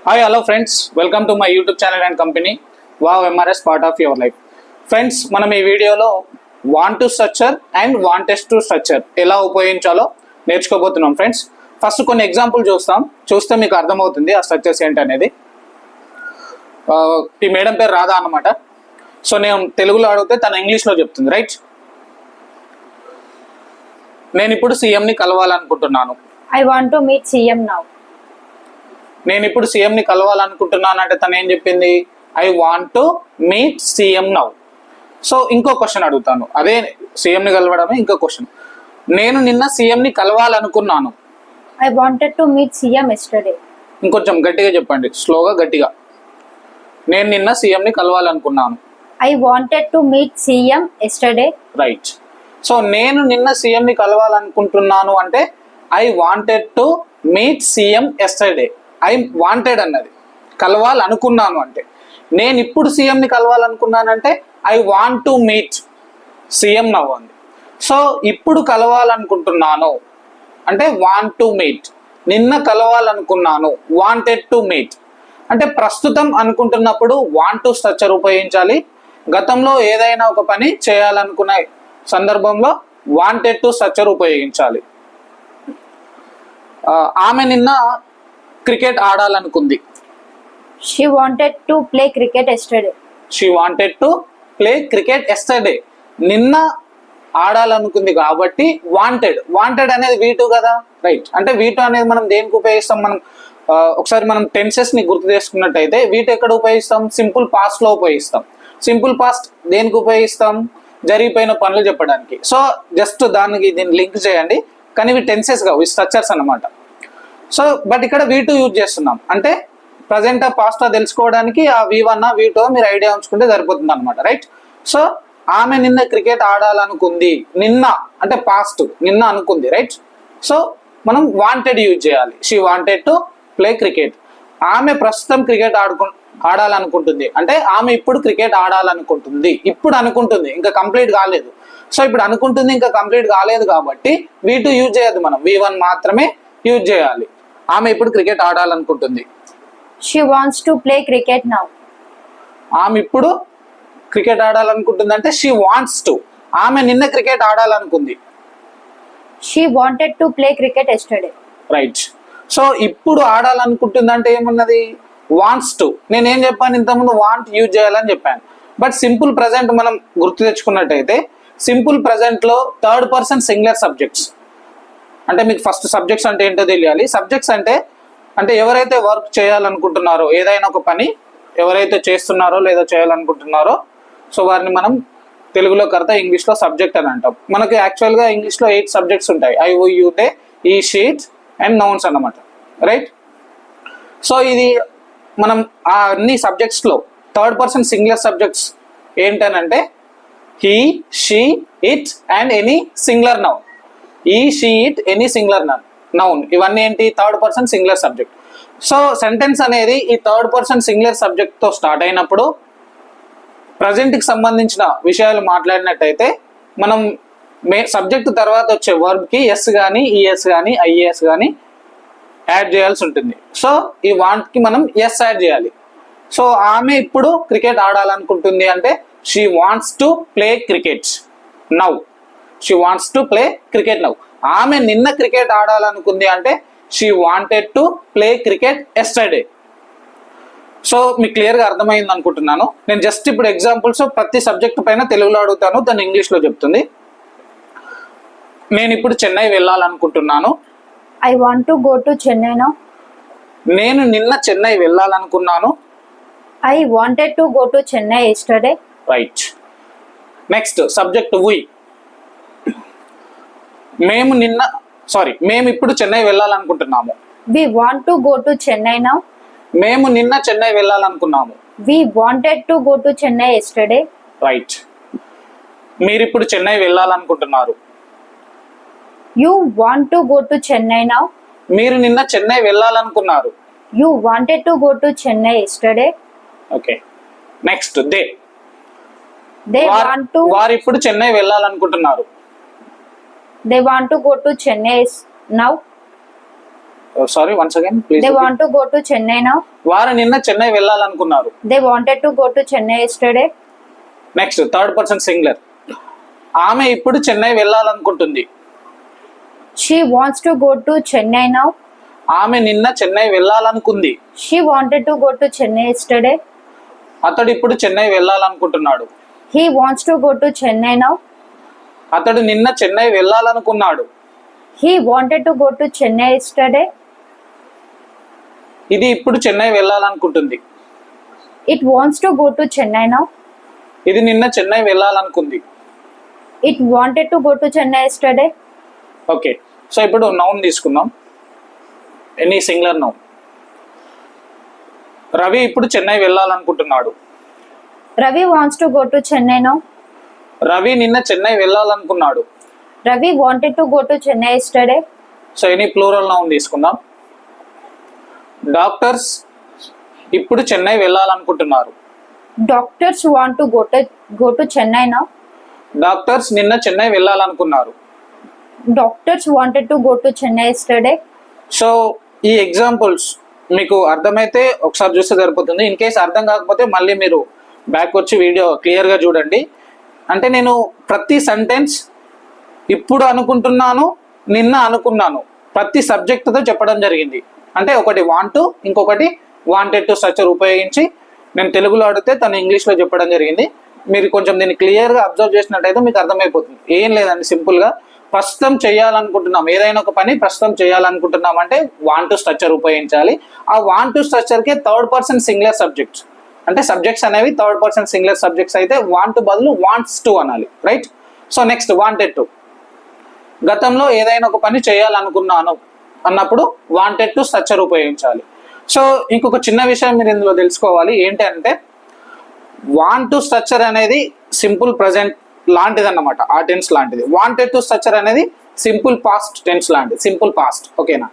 Hi, hello friends. Welcome to my YouTube channel and company. Wow MRS part of your life. Friends మనం ఈ వీడియోలో want to structure and wanted to structure ఎలా ఉపయోగించాలో నేర్చుకోబోతున్నాం friends. First కొన్ని example చూస్తే మీకు అర్థమవుతుంది ఆ స్ట్రక్చర్స్ ఏంటనేది. ఈ మేడం పేరు రాధా అన్నమాట. సో నేను తెలుగులో అడిగితే తను ఇంగ్లీష్లో చెప్తుంది, రైట్? నేను ఇప్పుడు సీఎంని కలవాలనుకుంటున్నాను. I want to meet CM now. నేను ఇప్పుడు సీఎంని కలవాలనుకుంటున్నాను అంటే తను ఏం చెప్పింది? I want to meet CM now. So ఇంకో క్వశ్చన్ అడుగుతాను, అదే సీఎంని కలవడమే ఇంకో క్వశ్చన్. నేను నిన్న సీఎంని కలవాలనుకున్నాను. I wanted to meet CM yesterday. ఇంకొంచెం గట్టిగా చెప్పండి, స్లోగా గట్టిగా. నేను నిన్న సీఎంని కలవాలనుకున్నాను. I wanted to meet CM yesterday. Right. So నేను నిన్న సీఎంని కలవాలనుకుంటున్నాను అంటే I wanted to meet CM yesterday. I wanted అన్నది కలవాలనుకున్నాను అంటే. నేను ఇప్పుడు సీఎంని కలవాలనుకున్నానంటే I want to meet CM now అంది. సో ఇప్పుడు కలవాలనుకుంటున్నాను అంటే వాంట్ టు మీట్. నిన్న కలవాలనుకున్నాను వాంటెడ్ టు మీట్. అంటే ప్రస్తుతం అనుకుంటున్నప్పుడు వాంట్ టు స్ట్రక్చర్ ఉపయోగించాలి. గతంలో ఏదైనా ఒక పని చేయాలనుకునే సందర్భంలో వాంటెడ్ టు స్ట్రక్చర్ ఉపయోగించాలి. ఆమె నిన్న క్రికెట్ ఆడాలనుకుంది. She wanted to play cricket yesterday. She wanted to play cricket yesterday. నిన్న ఆడాలనుకుంది కాబట్టి వాంటెడ్ అనేది V2 కదా, రైట్? అంటే V2 అనేది మనం దేనికి ఉపయోగిస్తాం? మనం ఒకసారి మనం టెన్సెస్ ని గుర్తు చేసుకున్నట్టయితే V2 ఎక్కడ ఉపయోగిస్తాం? సింపుల్ పాస్ట్ లో ఉపయోగిస్తాం. సింపుల్ పాస్ట్ దేనికి ఉపయోగిస్తాం? జరిగిపోయిన పనులు చెప్పడానికి. సో జస్ట్ దీన్ని లింక్ చేయండి. కానీ ఇవి టెన్సెస్ కావు, ఇవి స్ట్రక్చర్స్ అన్నమాట. సో బట్ ఇక్కడ V2 యూజ్ చేస్తున్నాం అంటే ప్రజెంట్ పాస్ట్ తెలుసుకోవడానికి ఆ V1 V2 మీరు ఐడియా ఉంచుకుంటే సరిపోతుంది అనమాట, రైట్? సో ఆమె నిన్న క్రికెట్ ఆడాలనుకుంది. నిన్న అంటే పాస్ట్, నిన్న అనుకుంది, రైట్? సో మనం వాంటెడ్ యూజ్ చేయాలి. She wanted to play cricket. ఆమె ప్రస్తుతం క్రికెట్ ఆడాలనుకుంటుంది అంటే ఆమె ఇప్పుడు క్రికెట్ ఆడాలనుకుంటుంది. ఇప్పుడు అనుకుంటుంది, ఇంకా కంప్లీట్ కాలేదు. సో ఇప్పుడు అనుకుంటుంది, ఇంకా కంప్లీట్ కాలేదు కాబట్టి V2 యూజ్ చేయొద్దు, మనం V1 మాత్రమే యూజ్ చేయాలి. ఆమె ఇప్పుడు cricket ఆడాలనుకుంటుంది. She wants to play cricket now. ఆమె ఇప్పుడు క్రికెట్ ఆడాలనుకుంటుంది అంటే షీ వాంట్స్ టు. ఆమె నిన్న క్రికెట్ ఆడాలనుకుంది. She wanted to play cricket yesterday. Right. So ఇప్పుడు ఆడాలనుకుంటుంది అంటే ఏమున్నది? Wants to. నేనేం చెప్పాను ఇంతకుముందు? వాంట్ యూజ్ చేయాలని చెప్పాను. బట్ సింపుల్ ప్రజెంట్ మనం గుర్తు తెచ్చుకున్నట్టయితే సింపుల్ ప్రజెంట్ లో థర్డ్ పర్సన్ సింగులర్ సబ్జెక్ట్స్. అంటే మీకు ఫస్ట్ సబ్జెక్ట్స్ అంటే ఏంటో తెలియాలి. సబ్జెక్ట్స్ అంటే ఎవరైతే వర్క్ చేయాలనుకుంటున్నారో, ఏదైనా ఒక పని ఎవరైతే చేస్తున్నారో లేదా చేయాలనుకుంటున్నారో, సో వారిని మనం తెలుగులో కర్త, ఇంగ్లీష్లో సబ్జెక్ట్ అని అంటాం. మనకి యాక్చువల్గా ఇంగ్లీష్లో 8 సబ్జెక్ట్స్ ఉంటాయి. ఐ, ఓ, you, they, he, she it and nouns అన్నమాట, రైట్? సో ఇది మనం ఆ అన్ని సబ్జెక్ట్స్లో థర్డ్ పర్సన్ సింగులర్ సబ్జెక్ట్స్ ఏంటనంటే he, she, it and any singular noun. He, she, it, any singular noun ఇవన్నీ ఏంటి? Third person singular subject. So sentence అనేది ఈ థర్డ్ పర్సన్ సింగులర్ సబ్జెక్ట్తో స్టార్ట్ అయినప్పుడు ప్రజెంట్కి సంబంధించిన విషయాలు మాట్లాడినట్టయితే మనం సబ్జెక్ట్ తర్వాత వచ్చే వర్బ్కి ఎస్ కానీ, ఈఎస్ కానీ, ఐఏఎస్ కానీ యాడ్ చేయాల్సి ఉంటుంది. సో ఈ వాంట్కి మనం ఎస్ యాడ్ చేయాలి. సో ఆమె ఇప్పుడు క్రికెట్ ఆడాలనుకుంటుంది అంటే she wants to play cricket now. She wants to play cricket now. ఆమె నిన్న క్రికెట్ ఆడాలనుకుంది అంటే she wanted to play cricket yesterday. So మీకు క్లియర్గా అర్థమైంది అనుకుంటున్నాను. నేను జస్ట్ ఇప్పుడు ఎగ్జాంపుల్స్ ప్రతి సబ్జెక్ట్ పైన తెలుగులో అడుగుతాను, దాన్ని ఇంగ్లీష్లో చెప్తుంది. నేను ఇప్పుడు చెన్నై వెళ్ళాలనుకుంటున్నాను. I want to go to Chennai now. నేను నిన్న చెన్నై వెళ్ళాలనుకున్నాను. I wanted to go to Chennai yesterday. Right. Next subject we. మేము ఇప్పుడు చెన్నై వెళ్ళాలనుకుంటున్నాము. We want to go to Chennai now. మేము నిన్న చెన్నై వెళ్ళాలనుకున్నాము. We wanted to go to Chennai yesterday. Right. మీరిప్పుడు Chennai వెళ్ళాలనుకుంటున్నారు. You want to go to Chennai now. మీరు నిన్న చెన్నై వెళ్ళాలనుకున్నారు. You wanted to go to Chennai yesterday. Okay. Next they. They want to. వారు ఇప్పుడు చెన్నై వెళ్ళాలనుకుంటున్నారు. They want to go to Chennai now. Sorry once again please. They want to go to Chennai now. వారు నిన్న చెన్నై వెళ్ళాలనుకున్నారు. They wanted to go to Chennai yesterday. Next third person singular. ఆమె ఇప్పుడు చెన్నై వెళ్ళాలనుకుంటుంది. She wants to go to Chennai now. ఆమె నిన్న చెన్నై వెళ్ళాలనుకుంది. She wanted to go to Chennai yesterday. అతడు ఇప్పుడు Chennai వెళ్ళాలనుకుంటున్నాడు. He wants to go to Chennai now. అతడు నిన్న Chennai వెళ్ళాలనుకున్నాడు. He wanted to go to Chennai yesterday. ఇది ఇప్పుడు Chennai వెళ్ళాలనుకుంటుంది. It wants to go to Chennai now. ఇది నిన్న చెన్నై వెళ్ళాలనుకుంది. It wanted to go to Chennai yesterday. Okay, so ఇప్పుడు నౌన్ తీసుకుందాం. Any singular noun. Ravi ఇప్పుడు Chennai వెళ్ళాలనుకుంటున్నాడు. Ravi wants to go to Chennai now. Ravi నిన్న చెన్నై వెళ్ళాలనుకున్నాడు. Ravi wanted to go to Chennai yesterday. So any plural noun తీసుకుందాం. Doctors ఇప్పుడు చెన్నై వెళ్ళాలనుకుంటున్నారు. Doctors want to go to Chennai now. Doctors నిన్న చెన్నై వెళ్ళాలనుకున్నారు. Doctors wanted to go to Chennai yesterday. So ఈ examples మీకు అర్థమైతే ఒకసారి చూస్తే సరిపోతుంది. ఇన్ కేస్ అర్థం కాకపోతే మళ్ళీ మీరు బ్యాక్ వచ్చి వీడియో క్లియర్గా చూడండి. అంటే నేను ప్రతి సెంటెన్స్ ఇప్పుడు అనుకుంటున్నాను, నిన్న అనుకున్నాను, ప్రతి సబ్జెక్టుతో చెప్పడం జరిగింది. అంటే ఒకటి వాంట్ టు, ఇంకొకటి వాంటెడ్ టు స్ట్రక్చర్ ఉపయోగించి నేను తెలుగులో అడిగితే తను ఇంగ్లీష్లో చెప్పడం జరిగింది. మీరు కొంచెం దీన్ని క్లియర్గా అబ్జర్వ్ చేసినట్టయితే మీకు అర్థమైపోతుంది. ఏం లేదండి, సింపుల్గా ప్రస్తుతం చేయాలనుకుంటున్నాం, ఏదైనా ఒక పని ప్రస్తుతం చేయాలనుకుంటున్నాం అంటే వాంట్ టు స్ట్రక్చర్ ఉపయోగించాలి. ఆ వాంట్ టు స్ట్రక్చర్కే థర్డ్ పర్సన్ సింగులర్ సబ్జెక్ట్స్, అంటే సబ్జెక్ట్స్ అనేవి థర్డ్ పర్సన్ సింగులర్ సబ్జెక్ట్స్ అయితే వాంట్ బదులు వాంట్స్ టు అనాలి, right? So next wanted to. గతంలో ఏదైనా ఒక పని చేయాలనుకున్నాను అన్నప్పుడు వాంటెడ్ టు స్ట్రక్చర్ ఉపయోగించాలి. సో ఇంకొక చిన్న విషయం మీరు ఇందులో తెలుసుకోవాలి. ఏంటి అంటే వాంట్ టు స్ట్రక్చర్ అనేది సింపుల్ ప్రజెంట్ లాంటిది అన్నమాట, ఆ టెన్స్ లాంటిది. వాంటెడ్ టు స్ట్రక్చర్ అనేది సింపుల్ పాస్ట్ టెన్స్ లాంటిది, సింపుల్ పాస్ట్. ఓకేనా?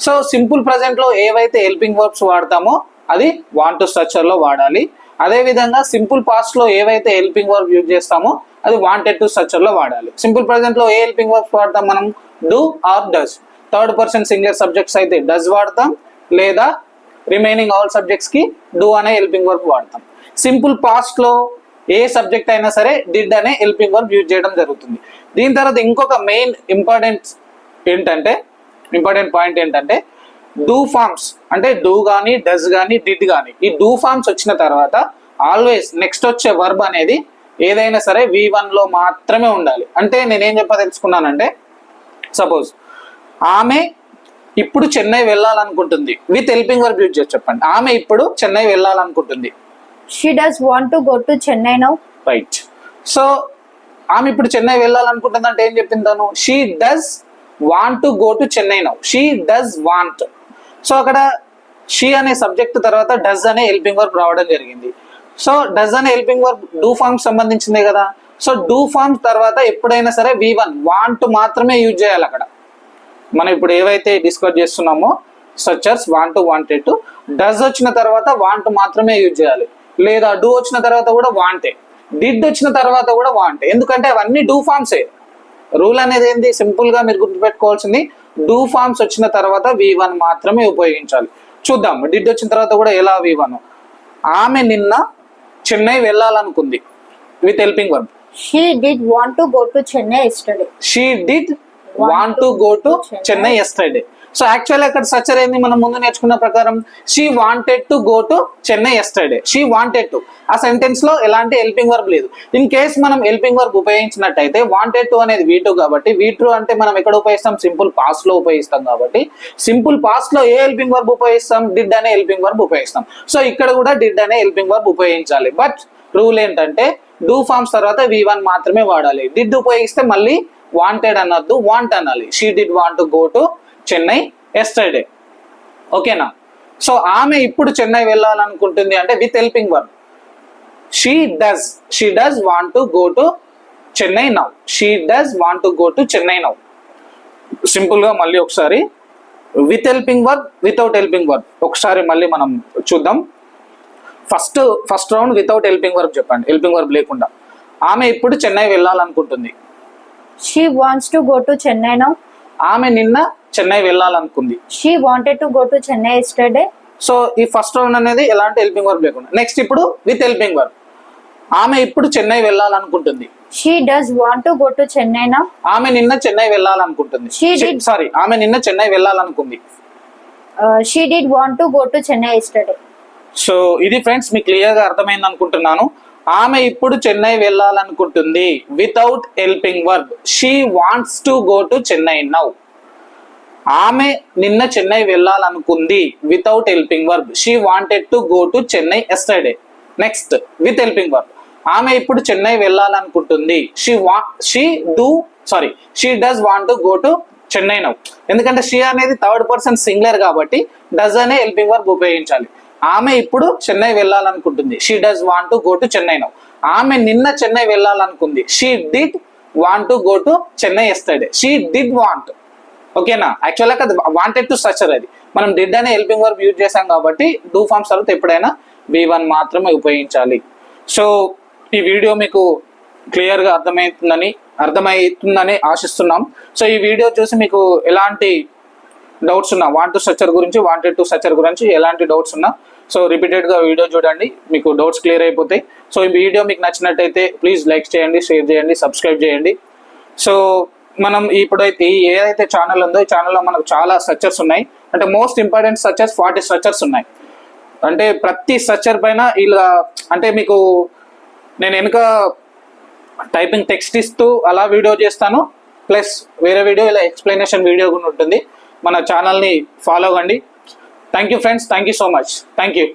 సో సింపుల్ ప్రజెంట్లో ఏవైతే హెల్పింగ్ వర్బ్స్ వాడతామో అది వాంట్ టు స్ట్రక్చర్లో వాడాలి. అదేవిధంగా సింపుల్ పాస్ట్లో ఏవైతే హెల్పింగ్ వర్బ్ యూజ్ చేస్తామో అది వాంటెడ్ టు స్ట్రక్చర్లో వాడాలి. సింపుల్ ప్రజెంట్లో ఏ హెల్పింగ్ వర్బ్స్ వాడతాం మనం? Do or does. Third person singular subjects అయితే డస్ వాడతాం, లేదా రిమైనింగ్ ఆల్ సబ్జెక్ట్స్కి డూ అనే హెల్పింగ్ వర్బ్ వాడతాం. సింపుల్ పాస్ట్లో ఏ సబ్జెక్ట్ అయినా సరే డిడ్ అనే హెల్పింగ్ వర్బ్ యూజ్ చేయడం జరుగుతుంది. దీని తర్వాత ఇంకొక మెయిన్ ఇంపార్టెంట్ పాయింట్ ఏంటంటే డూ ఫార్మ్స్, అంటే డూ కానీ డస్ కానీ డిడ్ కానీ ఈ డూ ఫార్మ్స్ వచ్చిన తర్వాత ఆల్వేస్ నెక్స్ట్ వచ్చే వర్బ్ అనేది ఏదైనా సరే V1లో మాత్రమే ఉండాలి. అంటే నేనేం తెలుసుకున్నానంటే సపోజ్ ఆమె ఇప్పుడు చెన్నై వెళ్ళాలనుకుంటుంది, విత్ హెల్పింగ్ వర్బ్ యూజ్ చేసి చెప్పండి. ఆమె ఇప్పుడు చెన్నై వెళ్ళాలనుకుంటుంది. She does want to go to Chennai now. Right. So ఆమె ఇప్పుడు చెన్నై వెళ్ళాలనుకుంటుంది అంటే ఏం చెప్పింది తను? She does want to go to Chennai now. She does want. So అక్కడ షీ అనే సబ్జెక్ట్ తర్వాత డస్ అనే హెల్పింగ్ వర్బ్ రావడం జరిగింది. సో డస్ అనే హెల్పింగ్ వర్బ్ డూ ఫార్మ్స్ సంబంధించిందే కదా. సో డూ ఫార్మ్స్ తర్వాత ఎప్పుడైనా సరే V1 వాంట్ మాత్రమే యూజ్ చేయాలి. అక్కడ మనం ఇప్పుడు ఏవైతే డిస్కస్ చేస్తున్నామో structures want to, wanted to, does వచ్చిన తర్వాత వాంట్ మాత్రమే యూజ్ చేయాలి, లేదా డూ వచ్చిన తర్వాత కూడా వాంటే, డిడ్ వచ్చిన తర్వాత కూడా వాంటే. ఎందుకంటే అవన్నీ డూ ఫార్మ్సే. రూల్ అనేది ఏంది? సింపుల్గా మీరు గుర్తుపెట్టుకోవాల్సింది డూ ఫార్మ్స్ వచ్చిన తర్వాత V1 మాత్రమే ఉపయోగించాలి. చూద్దాం డిడ్ వచ్చిన తర్వాత కూడా ఎలా V1. ఆమె నిన్న చెన్నై వెళ్ళాలనుకుంది with helping verb. She did want to go to Chennai yesterday. She did want to go to Chennai yesterday. So actually అక్కడ స్ట్రక్చర్ ఏంది? మనం ముందు నేర్చుకున్న ప్రకారం she wanted to go to Chennai yesterday. She wanted to. ఆ సెంటెన్స్ లో ఎలాంటి helping verb లేదు. ఇన్ కేస్ మనం హెల్పింగ్ వర్బ్ ఉపయోగించినట్టయితే వాంటెడ్ టు అనేది V2 కాబట్టి V2 అంటే మనం ఎక్కడ ఉపయోగిస్తాం? సింపుల్ పాస్ట్ లో ఉపయోగిస్తాం. కాబట్టి సింపుల్ పాస్ట్ లో ఏ హెల్పింగ్ వర్బ్ ఉపయోగిస్తాం? డిడ్ అనే హెల్పింగ్ వర్బ్ ఉపయోగిస్తాం. సో ఇక్కడ కూడా డిడ్ అనే హెల్పింగ్ వర్బ్ ఉపయోగించాలి. బట్ రూల్ ఏంటంటే డూ ఫార్మ్స్ తర్వాత V1 మాత్రమే వాడాలి. డిడ్ ఉపయోగిస్తే మళ్ళీ వాంటెడ్ అనొద్దు, వాంట్ అనాలి. She did want to go to Chennai yesterday. ఓకేనా? సో ఆమె ఇప్పుడు చెన్నై వెళ్ళాలనుకుంటుంది అంటే with helping verb. She does want to go to Chennai now. She does want to go to Chennai now. సింపుల్గా మళ్ళీ ఒకసారి with helping verb, without helping verb ఒకసారి మళ్ళీ మనం చూద్దాం. First round without helping verb చెప్పండి, హెల్పింగ్ వర్బ్ లేకుండా. ఆమె ఇప్పుడు చెన్నై వెళ్ళాలనుకుంటుంది. She wants to go to Chennai now. ఆమె నిన్న చెన్నై వెళ్ళాలనుకుంది. She wanted to go to Chennai yesterday. So ఈ ఫస్ట్ రౌండ్ అనేది ఎలాంటి హెల్పింగ్ వర్బ్ లేకుండా. నెక్స్ట్ ఇప్పుడు విత్ హెల్పింగ్ వర్బ్. ఆమె ఇప్పుడు చెన్నై వెళ్ళాలనుకుంటుంది. She does want to go to Chennai now. ఆమె నిన్న చెన్నై వెళ్ళాలనుకుంటుంది. ఆమె నిన్న చెన్నై వెళ్ళాలనుకుంది. She did want to go to Chennai yesterday. So ఇది ఫ్రెండ్స్ మీకు క్లియర్ గా అర్థమైంది అనుకుంటున్నాను. ఆమె ఇప్పుడు చెన్నై వెళ్ళాలనుకుంటుంది without helping verb. She wants to go to Chennai now. ఆమె నిన్న చెన్నై వెళ్ళాలనుకుంది without helping verb. She wanted to go to Chennai yesterday. Next with helping verb. ఆమె ఇప్పుడు చెన్నై వెళ్ళాలనుకుంటుంది. She does want to go to Chennai now. ఎందుకంటే షీ అనేది థర్డ్ పర్సన్ సింగులర్ కాబట్టి does అనే హెల్పింగ్ వర్బ్ ఉపయోగించాలి. ఆమె ఇప్పుడు చెన్నై వెళ్ళాలనుకుంటుంది. She does want to go to Chennai now. ఆమె నిన్న చెన్నై వెళ్ళాలనుకుంది. She did want to go to Chennai yesterday. She did want. ఓకేనా? యాక్చువల్గా అది వాంటెడ్ టు స్ట్రక్చర్. అది మనం డిడ్ అనే హెల్పింగ్ వర్బ్ యూజ్ చేసాం కాబట్టి డూ ఫార్మ్స్ తర్వాత ఎప్పుడైనా V1 మాత్రమే ఉపయోగించాలి. సో ఈ వీడియో మీకు క్లియర్గా అర్థమవుతుందని ఆశిస్తున్నాం. సో ఈ వీడియో చూసి మీకు ఎలాంటి డౌట్స్ ఉన్నా వాంట్ టు స్ట్రక్చర్ గురించి, వాంటెడ్ టు స్ట్రక్చర్ గురించి ఎలాంటి డౌట్స్ ఉన్నా సో రిపీటెడ్గా వీడియో చూడండి, మీకు డౌట్స్ క్లియర్ అయిపోతాయి. సో ఈ వీడియో మీకు నచ్చినట్టయితే ప్లీజ్ లైక్ చేయండి, షేర్ చేయండి, సబ్స్క్రైబ్ చేయండి. సో మనం ఇప్పుడైతే ఏదైతే ఛానల్ ఉందో ఈ ఛానల్లో మనకు చాలా స్ట్రక్చర్స్ ఉన్నాయి. అంటే మోస్ట్ ఇంపార్టెంట్ స్ట్రక్చర్స్ 40 స్ట్రక్చర్స్ ఉన్నాయి. అంటే ప్రతి స్ట్రక్చర్ పైన ఇలా అంటే మీకు నేను వెనుక టైపింగ్ టెక్స్ట్ ఇస్తూ అలా వీడియో చేస్తాను. ప్లస్ వేరే వీడియో ఇలా ఎక్స్ప్లెనేషన్ వీడియో కూడా ఉంటుంది. మన ఛానల్ని ఫాలో అవ్వండి. Thank you friends, thank you so much, thank you.